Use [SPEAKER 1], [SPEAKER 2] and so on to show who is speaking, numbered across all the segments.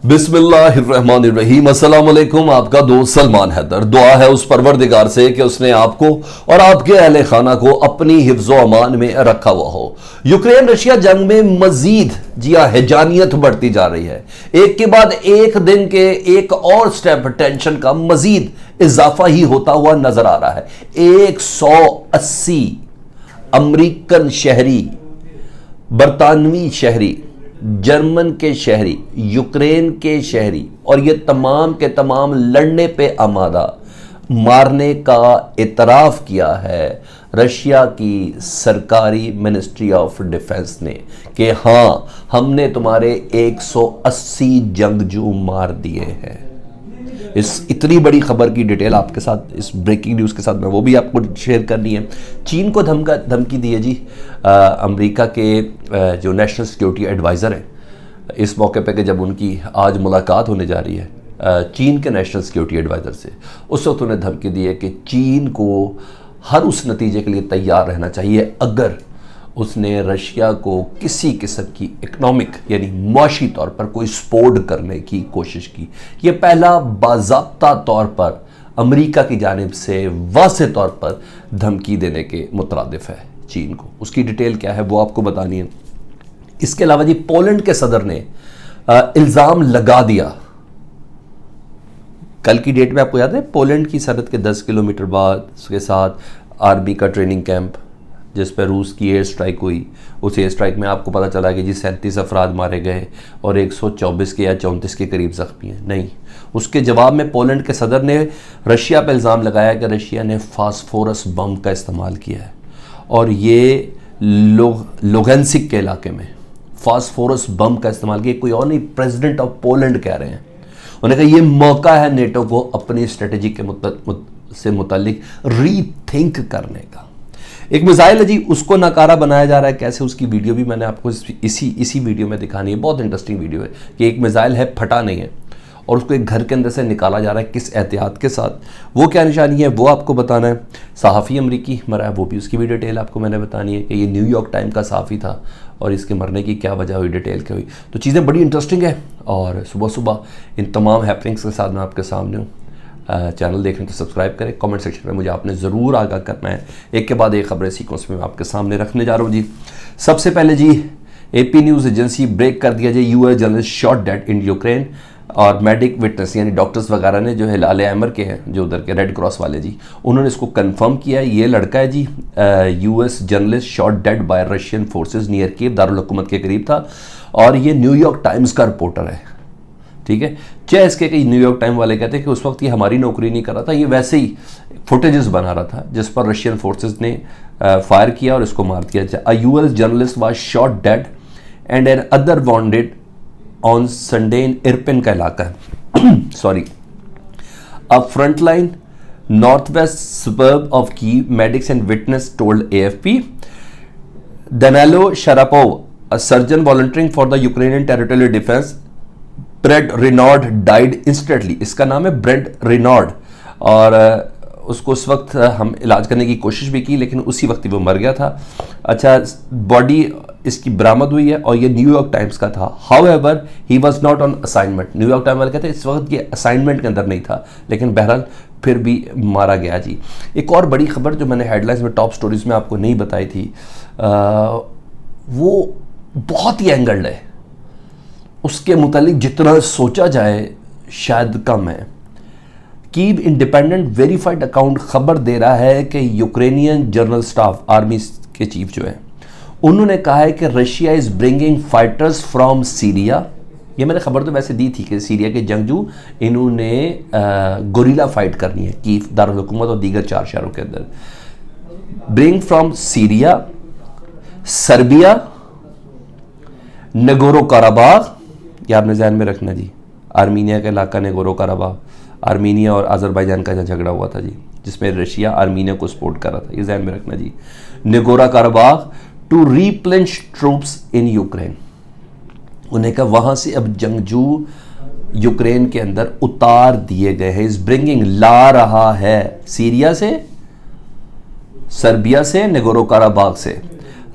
[SPEAKER 1] बिस्मिल्लाहिर्रहमानिर्रहीम। अस्सलाम वालेकुम। आपका दोस्त सलमान हैदर। दुआ है उस परवरदिगार से कि उसने आपको और आपके अहले खाना को अपनी हिफ्ज़ो अमान में रखा हुआ हो। यूक्रेन रशिया जंग में मजीद हैजानियत बढ़ती जा रही है। एक के बाद एक दिन के एक और स्टेप टेंशन का मजीद इजाफा ही होता हुआ नजर आ रहा है। 180 अमरीकन शहरी, बरतानवी शहरी, जर्मन के शहरी, यूक्रेन के शहरी और ये तमाम के तमाम लड़ने पे आमादा, मारने का इतराफ किया है रशिया की सरकारी मिनिस्ट्री ऑफ डिफेंस ने कि हाँ, हमने तुम्हारे 180 जंगजू मार दिए हैं। इस इतनी बड़ी खबर की डिटेल आपके साथ, इस ब्रेकिंग न्यूज़ के साथ में वो भी आपको शेयर करनी है। चीन को धमकी दी है जी अमेरिका के जो नेशनल सिक्योरिटी एडवाइज़र हैं, इस मौके पे कि जब उनकी आज मुलाकात होने जा रही है चीन के नेशनल सिक्योरिटी एडवाइज़र से, उस वक्त उन्हें धमकी दी है कि चीन को हर उस नतीजे के लिए तैयार रहना चाहिए अगर उसने रशिया को किसी किस्म की इकोनॉमिक यानी मुआशी तौर पर कोई सपोर्ट करने की कोशिश की। यह पहला बाज़ाब्ता तौर पर अमेरिका की जानिब से वाज़ेह तौर पर धमकी देने के मुतरादिफ है चीन को। उसकी डिटेल क्या है वो आपको बतानी है। इसके अलावा जी पोलैंड के सदर ने इल्ज़ाम लगा दिया, कल की डेट में आपको याद है पोलैंड की सरहद के 10 किलोमीटर बाद उसके साथ आर्मी का ट्रेनिंग कैंप जिस पर रूस की एयर स्ट्राइक हुई, उस एयर स्ट्राइक में आपको पता चला कि जी 37 अफराद मारे गए और 124 के या 34 के करीब ज़ख्मी हैं। नहीं, उसके जवाब में पोलैंड के सदर ने रशिया पर इल्ज़ाम लगाया कि रशिया ने फास्फोरस बम का इस्तेमाल किया है और ये लुगंस्क के इलाके में फास्फोरस बम का इस्तेमाल किया। कोई और नहीं, प्रेसिडेंट ऑफ पोलैंड कह रहे हैं। उन्होंने कहा यह मौका है नेटो को अपनी स्ट्रेटजी के से मुतालिक रीथिंक करने का। एक मिसाइल है जी, उसको नकारा बनाया जा रहा है। कैसे, उसकी वीडियो भी मैंने आपको इसी वीडियो में दिखानी है। बहुत इंटरेस्टिंग वीडियो है कि एक मिसाइल है, फटा नहीं है और उसको एक घर के अंदर से निकाला जा रहा है किस एहतियात के साथ। वो क्या निशानी है वो आपको बताना है। सहाफ़ी अमरीकी मरा है, वो भी उसकी भी डिटेल आपको मैंने बतानी है कि ये न्यूयॉर्क टाइम का सहाफ़ी था और इसके मरने की क्या वजह हुई, डिटेल क्या हुई। तो चीज़ें बड़ी इंटरेस्टिंग है और सुबह सुबह इन तमाम हैपनिंग्स के साथ मैं आपके सामने हूँ। चैनल देख रहे हैं तो सब्सक्राइब करें। कमेंट सेक्शन में मुझे आपने ज़रूर आगाह करना है। एक के बाद एक खबरें सीक्वेंस में आपके सामने रखने जा रहा हूँ जी। सबसे पहले जी AP न्यूज़ एजेंसी ब्रेक कर दिया जाए, US journalist shot dead in Ukraine. और मेडिक विटनेस यानी डॉक्टर्स वगैरह ने जो है लाले अमर के हैं, जो उधर के रेड क्रॉस वाले जी, उन्होंने इसको कंफर्म किया है। ये लड़का है जी US journalist shot dead by Russian forces near Kyiv, Darul हुकूमत के करीब था और ये न्यूयॉर्क टाइम्स का रिपोर्टर है। ठीक है, चाहे इसके कई न्यूयॉर्क टाइम वाले कहते हैं कि उस वक्त ये हमारी नौकरी नहीं कर रहा था, ये वैसे ही फुटेजेस बना रहा था जिस पर रशियन फोर्सेस ने फायर किया और इसको मार दिया। A US journalist was shot dead and an other wounded on Sunday in Irpin का इलाका है sorry a frontline north west suburb of Kyiv, medics and witness told AFP। Danilo Sharapov, a surgeon volunteering for the Ukrainian territorial defense, bread renowned died instantly. इसका नाम है bread renowned और उसको उस वक्त हम इलाज करने की कोशिश भी की लेकिन उसी वक्त ही वो मर गया था। अच्छा, बॉडी इसकी बरामद हुई है और ये न्यूयॉर्क टाइम्स का था। However he was not on assignment. New York times वाले कहते हैं इस वक्त ये असाइनमेंट के अंदर नहीं था, लेकिन बहरहाल फिर भी मारा गया जी। एक और बड़ी खबर जो मैंने हेडलाइंस में टॉप स्टोरीज में आपको नहीं बताई थी, वो बहुत ही एंगल्ड है, उसके मुतालिक जितना सोचा जाए शायद कम है। कीव इंडिपेंडेंट वेरीफाइड अकाउंट खबर दे रहा है कि यूक्रेनियन जनरल स्टाफ आर्मी के चीफ जो है उन्होंने कहा है कि Russia is bringing fighters from Syria. ये मैंने खबर तो वैसे दी थी कि सीरिया के जंगजू इन्होंने गोरिल्ला फाइट करनी है कीव, दारुल हुकूमत और दीगर 4 शहरों के अंदर। Bring from Syria, Serbia, Nagorno Karabakh, ये आपने ध्यान में रखना जी। आर्मीनिया का इलाका नगोरो काराबाग, आर्मीनिया और अजरबैजान का झगड़ा हुआ था जी, जिसमें रशिया आर्मीनिया को सपोर्ट कर रहा था, ये ध्यान में रखना जी। Nagorno Karabakh to replenish troops in Ukraine. उन्हें कहा वहां से अब जंगजू यूक्रेन के अंदर उतार दिए गए हैं। इस ब्रिंगिंग ला रहा है सीरिया से, सर्बिया से, नगोरो काराबाग से।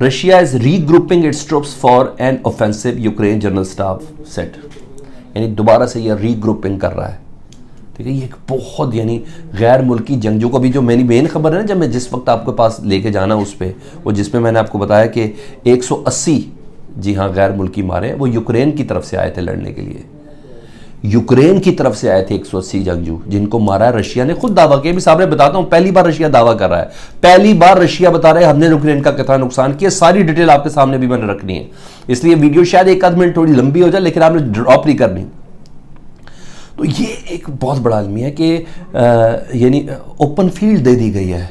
[SPEAKER 1] Russia is regrouping it's troops for an offensive, Ukraine general staff set. यानी दोबारा से ये रीग्रुपिंग कर रहा है। ठीक है, ये एक बहुत यानी गैर मुल्की जंगजू को भी जो मेन खबर है ना, जब मैं जिस वक्त आपके पास लेके जाना उस पर, वो जिसमें मैंने आपको बताया कि 180 जी हाँ गैर मुल्की मारे, वो यूक्रेन की तरफ से आए थे लड़ने के लिए। यूक्रेन की तरफ से आए थे 180 जंगजू, जिनको मारा है रशिया ने। खुद दावा किया, भी सामने बताता हूं, पहली बार रशिया दावा कर रहा है, पहली बार रशिया बता रहा है हमने यूक्रेन का कितना नुकसान किया। सारी डिटेल आपके सामने भी मैंने रखनी है, इसलिए वीडियो शायद एक आध मिनट थोड़ी लंबी हो जाए, लेकिन आपने ड्रॉप नहीं करनी। तो ये एक बहुत बड़ा अलमिया है कि यानी ओपन फील्ड दे दी गई है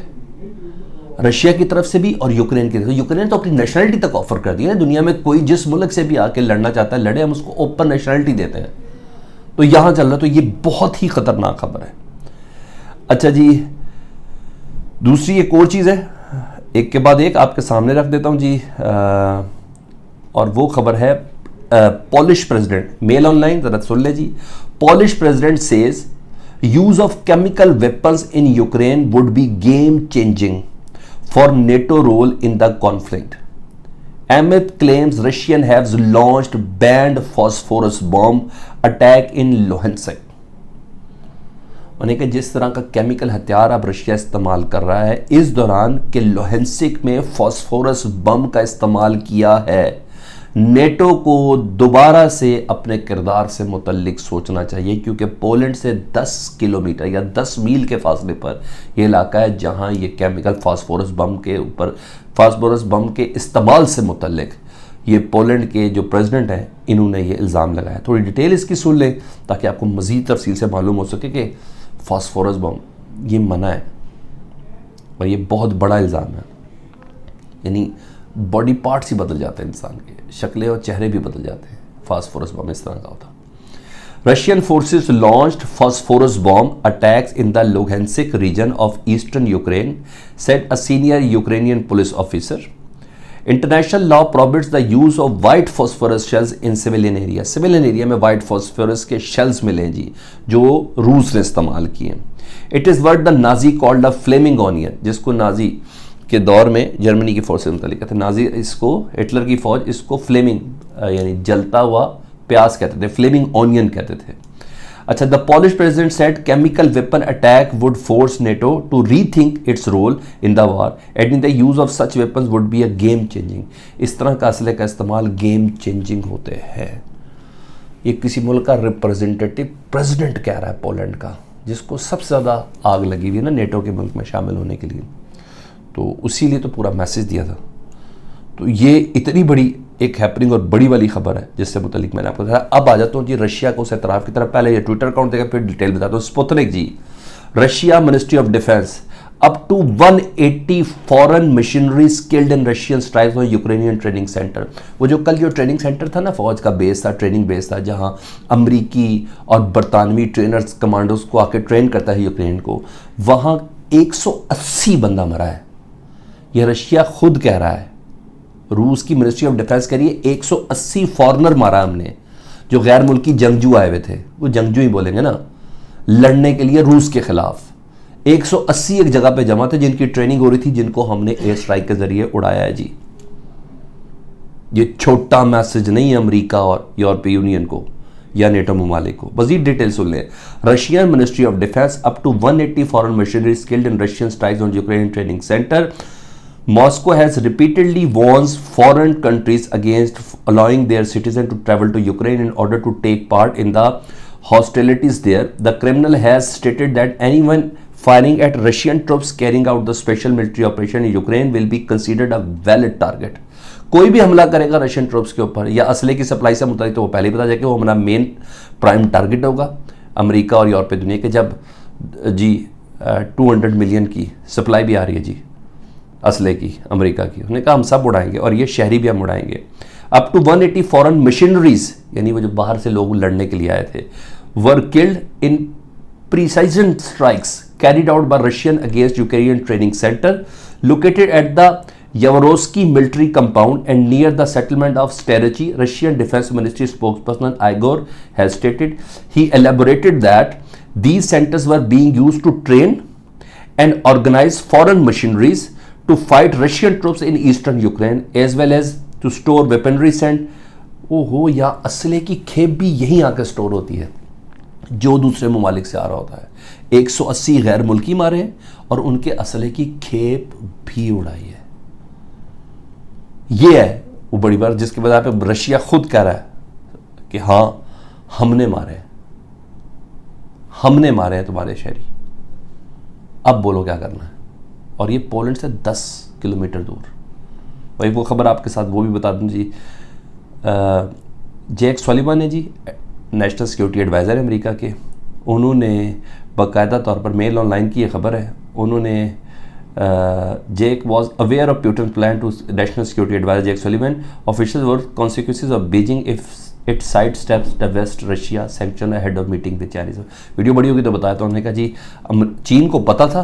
[SPEAKER 1] रशिया की तरफ से भी और यूक्रेन की तरफ से। यूक्रेन तो अपनी नेशनलिटी तक ऑफर कर दी है, दुनिया में कोई जिस मुल्क से भी आके लड़ना चाहता है लड़े, हम उसको ओपन नेशनलिटी देते हैं। तो यहां चल रहा, तो ये बहुत ही खतरनाक खबर है। अच्छा जी, दूसरी एक और चीज है, एक के बाद एक आपके सामने रख देता हूं जी। और वो खबर है पॉलिश प्रेसिडेंट, मेल ऑनलाइन, जरा सुन ले जी। Polish president says use of chemical weapons in Ukraine would be game changing for NATO role in the conflict. Amit claims Russian has launched banned phosphorus bomb attack in Luhansk। उन्हें कि जिस तरह का chemical हथियार अब Russia इस्तेमाल कर रहा है इस दौरान कि लोहेंसिक में फास्फोरस बम का इस्तेमाल किया है, नेटो को दोबारा से अपने किरदार से मुतल्लिक सोचना चाहिए, क्योंकि पोलैंड से 10 किलोमीटर या 10 मील के फासले पर यह इलाका है जहां ये केमिकल फास्फोरस बम के ऊपर, फास्फोरस बम के इस्तेमाल से मुतल्लिक ये पोलैंड के जो प्रेसिडेंट हैं इन्होंने ये इल्ज़ाम लगाया। थोड़ी डिटेल इसकी सुन लें ताकि आपको मज़ीद तफसील से मालूम हो सके कि फास्फोरस बम ये मना है और ये बहुत बड़ा इल्ज़ाम है। यानी बॉडी पार्ट्स ही बदल जाते हैं, इंसान के शक्लें और चेहरे भी बदल जाते हैं। फास्फोरस बम इस तरह का होता। Russian forces launched phosphorus bomb attacks in the Luhansk region of eastern Ukraine, said a senior Ukrainian police officer. International law prohibits the use of white phosphorus shells in civilian area. Civilian area में white phosphorus के shells मिले जी, जो रूस ने इस्तेमाल किए। It is word the Nazi called the flaming onion, जिसको नाजी के दौर में जर्मनी की फोर्स से मुतल्लिक कहते, नाजी इसको, हिटलर की फौज इसको फ्लेमिंग यानी जलता हुआ प्याज कहते थे, फ्लेमिंग ऑनियन कहते थे। अच्छा, the Polish president said chemical weapon attack would force NATO to rethink its role in the war, adding the use of such weapons would be a game changing. इस तरह का असले का इस्तेमाल गेम चेंजिंग होते हैं। ये किसी मुल्क का रिप्रेजेंटेटिव प्रेसिडेंट कह रहा है पोलैंड का, जिसको सबसे ज़्यादा आग लगी हुई है ना नेटो के मुल्क में शामिल होने के लिए, तो उसी लिए तो पूरा मैसेज दिया था। तो ये इतनी बड़ी एक हैपनिंग और बड़ी वाली खबर है जिससे मुतलिक मैंने आपको बताया। अब आ जाता हूँ जी रशिया को उस एतराफ़ की तरफ। पहले ये ट्विटर अकाउंट देगा फिर डिटेल बताता हूँ। Sputnik ji, Russia ministry of defence up to 180 foreign missionary skilled in Russian strikes on Ukrainian training centre. वो जो कल जो ट्रेनिंग सेंटर था ना, फौज का बेस था, ट्रेनिंग बेस था, जहाँ अमरीकी और बरतानवी ट्रेनर्स कमांडोज को आके ट्रेन करता है यूक्रेन को, वहाँ 180 बंदा मरा है। यह रशिया खुद कह रहा है, रूस की मिनिस्ट्री ऑफ डिफेंस कह रही है 180 फॉरनर मारा हमने, जो गैर मुल्की जंगजू आए हुए थे, वो जंगजू ही बोलेंगे ना, लड़ने के लिए रूस के खिलाफ। 180 एक जगह पे जमा थे जिनकी ट्रेनिंग हो रही थी, जिनको हमने एयर स्ट्राइक के जरिए उड़ाया है जी। ये छोटा मैसेज नहीं है अमेरिका और यूरोपीय यूनियन को या नेटो ममालिक को। मजीद डिटेल सुन लें। Russian ministry of defence up to 180 foreign missionary skilled in Russian strikes on Ukrainian training centre. Moscow has repeatedly warned foreign countries against allowing their citizens to travel to Ukraine in order to take part in the hostilities there. The Kremlin has stated that anyone firing at Russian troops carrying out the special military operation in Ukraine will be considered a valid target. कोई भी हमला करेगा Russian troops के ऊपर या असले की supply से मुताबिक, तो वो पहले ही बता जाए कि वो हमारा मेन प्राइम टारगेट होगा अमेरिका और यूरोपीय दुनिया के। जब जी 200 मिलियन की सप्लाई भी आ रही है जी असले की अमेरिका की, उन्होंने कहा हम सब उड़ाएंगे और ये शहरी भी हम उड़ाएंगे। अप टू 180 फॉरेन मिशनरीज, यानी वो जो बाहर से लोग लड़ने के लिए आए थे, were killed in precision strikes carried out by Russian against Ukrainian training centre located at the Yavorosky military compound and near the settlement of Sterechi. Russian Defense Ministry spokesperson Igor has stated. He elaborated that these centers were being used to train and organize foreign missionaries to fight Russian troops in eastern Ukraine, as well as to store weaponry sent ओहो, या असले की खेप भी यहीं आकर store होती है जो दूसरे ममालिक से आ रहा होता है। 180 गैर मुल्की मारे हैं और उनके असले की खेप भी उड़ाई है। ये है वो बड़ी बात जिसके बजाय पे रशिया खुद कह रहा है कि हाँ हमने मारे हैं तुम्हारे शहरी, अब बोलो क्या करना है। और ये पोलैंड से 10 किलोमीटर दूर। वही वो खबर आपके साथ वो भी बता दूं जी, जैक सॉलिवन है जी, नेशनल सिक्योरिटी एडवाइज़र है अमेरिका के। उन्होंने बाकायदा तौर पर मेल ऑनलाइन की ये खबर है, उन्होंने Jake was aware of Putin plan to national security adviser Jake Sullivan official work consequences of Beijing if it side steps the West Russia sanction ahead of meeting with Chinese. Video बड़ी होगी तो बताया, तो उन्होंने कहा जी चीन को पता था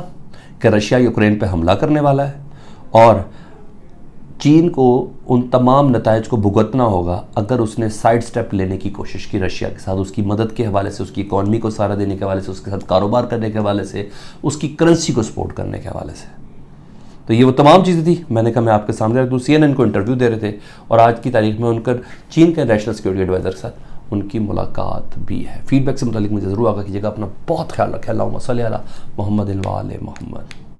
[SPEAKER 1] कि रशिया यूक्रेन पे हमला करने वाला है और चीन को उन तमाम नताइज को भुगतना होगा अगर उसने साइड स्टेप लेने की कोशिश की रशिया के साथ, उसकी मदद के हवाले से, उसकी इकॉनमी को सहारा देने के हवाले से, उसके साथ कारोबार करने के हवाले से, उसकी करेंसी को सपोर्ट करने के हवाले से। तो ये वो तमाम चीज़ें थी, मैंने कहा मैं आपके सामने रख दूँ। CNN को इंटरव्यू दे रहे थे और आज की तारीख में उनका चीन के नेशनल सिक्योरिटी एडवाइज़र के साथ उनकी मुलाकात भी है। फीडबैक से मुतालिक मुझे ज़रूर आगा कीजिएगा। अपना बहुत ख्याल रखें। अल्लाहुम्मा सल्ली अला मुहम्मद व आले मुहम्मद।